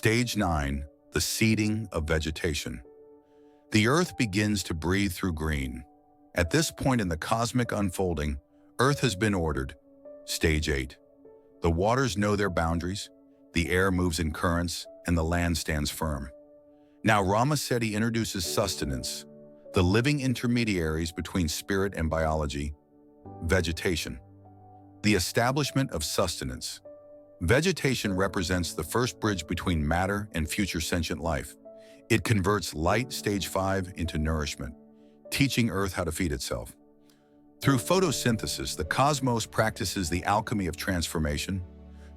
Stage 9, the seeding of vegetation. The Earth begins to breathe through green. At this point in the cosmic unfolding, Earth has been ordered. Stage 8. The waters know their boundaries, the air moves in currents, and the land stands firm. Now RaMaSedi introduces sustenance, the living intermediaries between spirit and biology, vegetation. The establishment of sustenance. Vegetation represents the first bridge between matter and future sentient life. It converts light, stage 5, into nourishment, teaching Earth how to feed itself. Through photosynthesis, the cosmos practices the alchemy of transformation,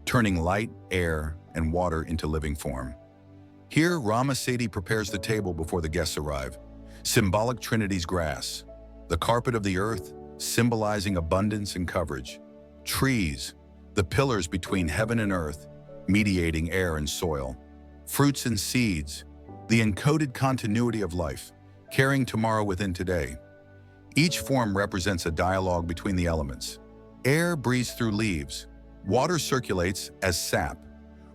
turning light, air, and water into living form. Here, RaMaSedi prepares the table before the guests arrive. Symbolic Trinity's grass, the carpet of the earth, symbolizing abundance and coverage. Trees, the pillars between heaven and earth, mediating air and soil. Fruits and seeds, the encoded continuity of life, carrying tomorrow within today. Each form represents a dialogue between the elements. Air breathes through leaves. Water circulates as sap.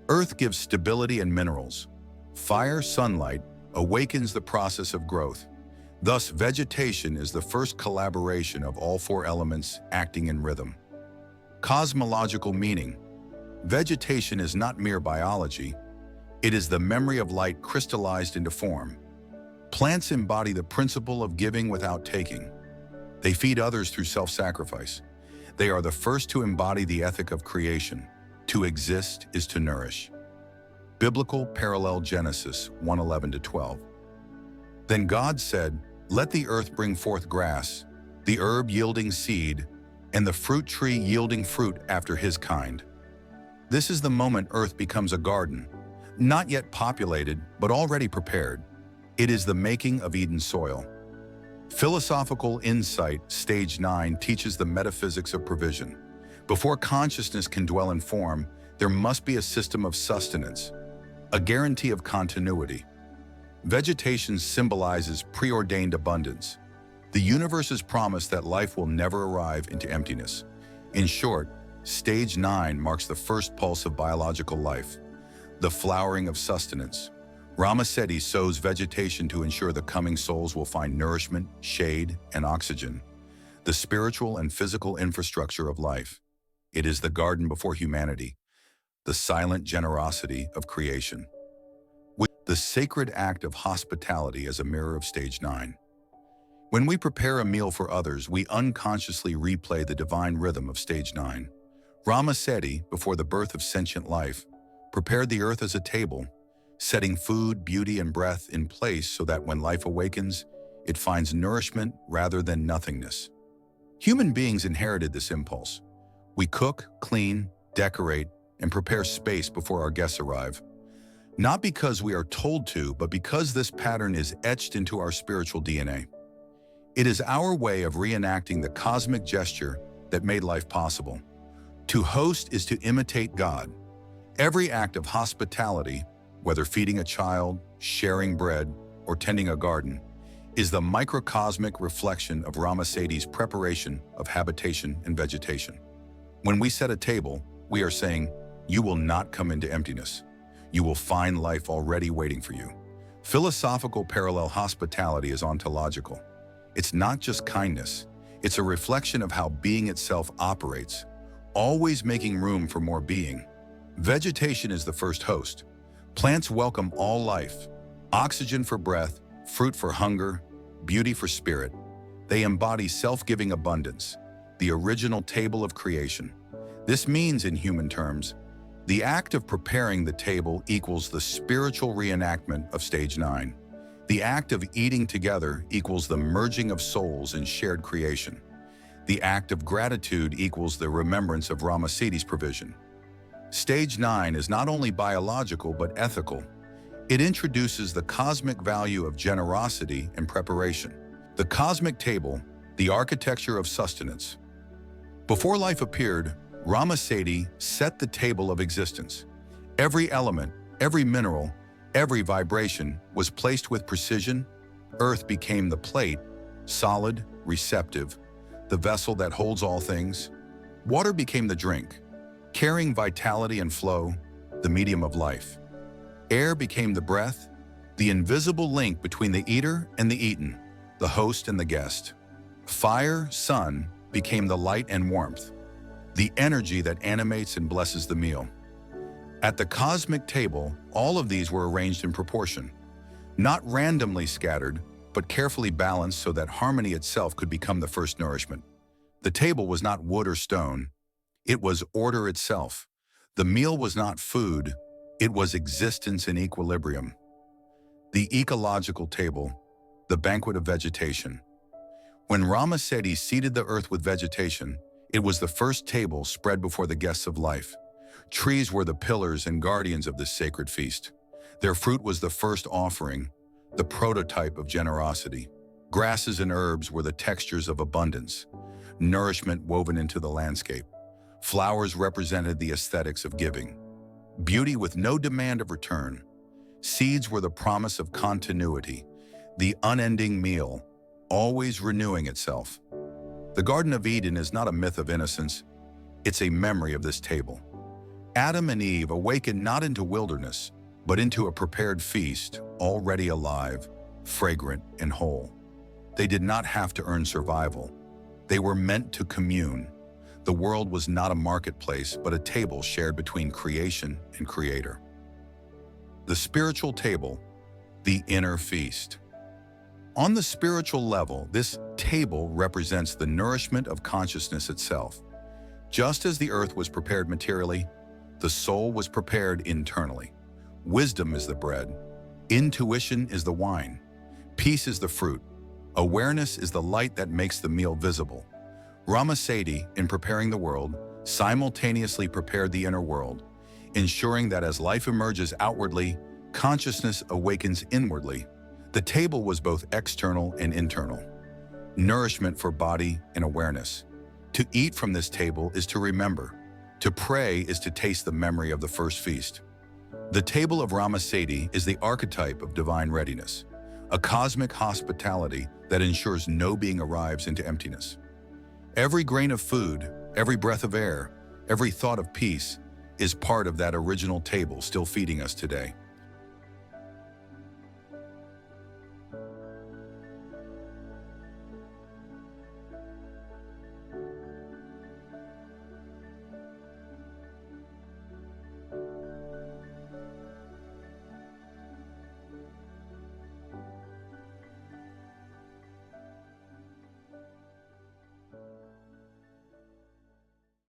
Earth gives stability and minerals. Fire, sunlight, awakens the process of growth. Thus, vegetation is the first collaboration of all four elements acting in rhythm. Cosmological meaning. Vegetation is not mere biology. It is the memory of light crystallized into form. Plants embody the principle of giving without taking. They feed others through self-sacrifice. They are the first to embody the ethic of creation. To exist is to nourish. Biblical parallel Genesis 1:11-12. Then God said, "Let the earth bring forth grass, the herb yielding seed, and the fruit tree yielding fruit after his kind." This is the moment Earth becomes a garden, not yet populated, but already prepared. It is the making of Eden soil. Philosophical insight, stage 9, teaches the metaphysics of provision. Before consciousness can dwell in form, there must be a system of sustenance, a guarantee of continuity. Vegetation symbolizes preordained abundance. The universe's promise that life will never arrive into emptiness. In short, stage 9 marks the first pulse of biological life, the flowering of sustenance. RaMaSedi sows vegetation to ensure the coming souls will find nourishment, shade, and oxygen, the spiritual and physical infrastructure of life. It is the garden before humanity, the silent generosity of creation. With the sacred act of hospitality as a mirror of stage 9. When we prepare a meal for others, we unconsciously replay the divine rhythm of stage 9. RaMaSedi, before the birth of sentient life, prepared the earth as a table, setting food, beauty, and breath in place so that when life awakens, it finds nourishment rather than nothingness. Human beings inherited this impulse. We cook, clean, decorate, and prepare space before our guests arrive. Not because we are told to, but because this pattern is etched into our spiritual DNA. It is our way of reenacting the cosmic gesture that made life possible. To host is to imitate God. Every act of hospitality, whether feeding a child, sharing bread, or tending a garden, is the microcosmic reflection of RaMaSedi's preparation of habitation and vegetation. When we set a table, we are saying, "You will not come into emptiness. You will find life already waiting for you." Philosophical parallel hospitality is ontological. It's not just kindness. It's a reflection of how being itself operates, always making room for more being. Vegetation is the first host. Plants welcome all life, oxygen for breath, fruit for hunger, beauty for spirit. They embody self-giving abundance, the original table of creation. This means, in human terms, the act of preparing the table equals the spiritual reenactment of stage 9. The act of eating together equals the merging of souls in shared creation. The act of gratitude equals the remembrance of RaMaSedi's provision. Stage 9 is not only biological but ethical. It introduces the cosmic value of generosity and preparation. The cosmic table, the architecture of sustenance. Before life appeared, RaMaSedi set the table of existence. Every element, every mineral, every vibration was placed with precision. Earth became the plate, solid, receptive, the vessel that holds all things. Water became the drink, carrying vitality and flow, the medium of life. Air became the breath, the invisible link between the eater and the eaten, the host and the guest. Fire, sun, became the light and warmth, the energy that animates and blesses the meal. At the cosmic table, all of these were arranged in proportion, not randomly scattered, but carefully balanced so that harmony itself could become the first nourishment. The table was not wood or stone, it was order itself. The meal was not food, it was existence in equilibrium. The ecological table, the banquet of vegetation. When RaMaSedi seeded the earth with vegetation, it was the first table spread before the guests of life. Trees were the pillars and guardians of this sacred feast. Their fruit was the first offering, the prototype of generosity. Grasses and herbs were the textures of abundance, nourishment woven into the landscape. Flowers represented the aesthetics of giving, beauty with no demand of return. Seeds were the promise of continuity, the unending meal, always renewing itself. The Garden of Eden is not a myth of innocence, it's a memory of this table. Adam and Eve awakened not into wilderness, but into a prepared feast, already alive, fragrant, and whole. They did not have to earn survival. They were meant to commune. The world was not a marketplace, but a table shared between creation and creator. The spiritual table, the inner feast. On the spiritual level, this table represents the nourishment of consciousness itself. Just as the earth was prepared materially, the soul was prepared internally. Wisdom is the bread, intuition is the wine, peace is the fruit, awareness is the light that makes the meal visible. RaMaSedi, in preparing the world, simultaneously prepared the inner world, ensuring that as life emerges outwardly, consciousness awakens inwardly. The table was both external and internal, nourishment for body and awareness. To eat from this table is to remember. To pray is to taste the memory of the first feast. The table of RaMaSedi is the archetype of divine readiness, a cosmic hospitality that ensures no being arrives into emptiness. Every grain of food, every breath of air, every thought of peace is part of that original table still feeding us today.